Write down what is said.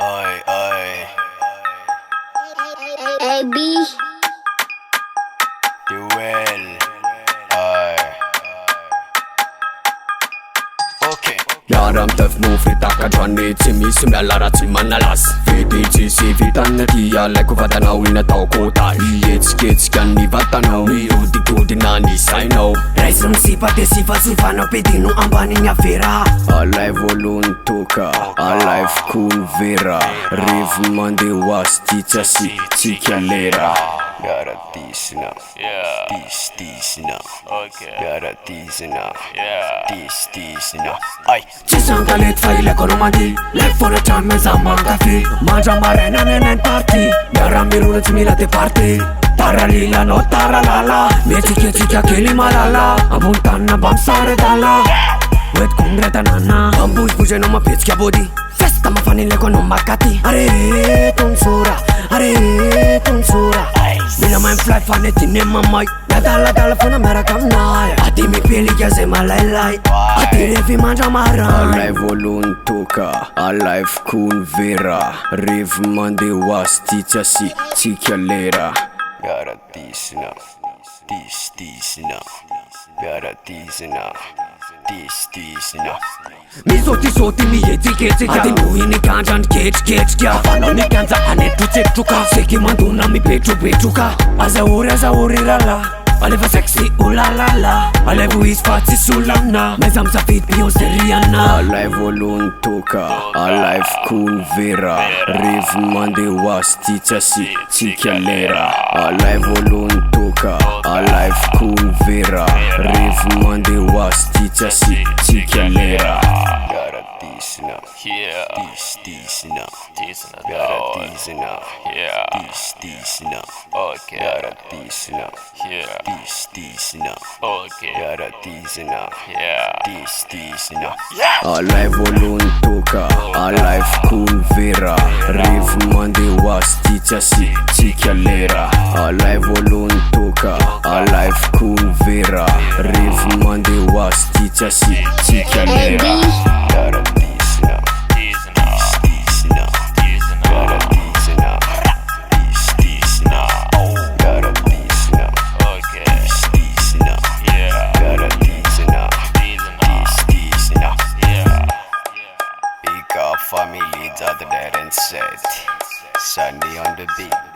Oi, oi. AB. Duel. Oi. Okay. Yaram taf mo fitaka dranny tsy misy mialara tsy manalasy Vedy tsisy vitany ty alaiko vatanao iny atao kôta Ietsiketsika ny vatanao miodikodina ny sainao Raisy misipa de sivasivanao pedino ambaniny avera Alay voalohany toka, alay fokony vera Revo mandeha hoasy ty tsy asitsika lera Gotta tease now. Yeah. Tease now. Okay. Gotta tease now. Yeah. Tease now. Ay. Tsisy ankalety fa ilako anao mandy Lek foana trano menza mankafy Mandra maraina neneny party Miara mirona tsy mila de party Taralila no taralala Mietsiketsika kely malala Ambony tanina mba misare dala Hoentiko miretanana Ambozbozy anao mapetsika body Festa mafanileko anao makaty Areto ny sora Areto ny sora Mila main fly fanetine mamay Nadaladala foana miaraka aminay Ady mipelika zay malailay Ady revy mandra maray Alay voalohany toka, alay fokony vera Revo mandeha hoasy ty tsy asitsika lera Gotta tease now. Tease now. Gotta tease now. Tease now. Misotisoty mihetsiketsika Ady nohiny gandra ny ketriketrika Afanao ny kanja anetrotsetotroka Seky mandona mipetropetroka Azahory lala Alefa sexy olalala Alevo izy fa tsy solana Maiza misafidy Beyoncé Rihanna Alay voalohany toka, alay fokony vera Revo mandeha hoasy ty tsy asitsika lera Alay voalohany toka, alay fokony vera Revo mandeha hoasy ty tsy asitsika lera Gotta tease now. Yeah. Tease now. Teasing it Gotta out. tease now. Yeah. Tease now. Okay. Gotta tease now. Yeah. Tease now. Okay. Gotta tease now. Yeah. Tease now. Alay voalohany toka, alay fokony vera Revo mandeha hoasy ty tsy asitsika lera Alay voalohany toka, alay fokony vera Revo mandeha hoasy ty tsy asitsika lera Gotta tease now. Teasing out. Tease now. Teasing Gotta out. tease now. Tease now. Gotta tease now. Okay. Tease now. Yeah. Gotta tease now. Teasing out. Tease now. Yeah. Big up family, the other and set. Sunny on the beat.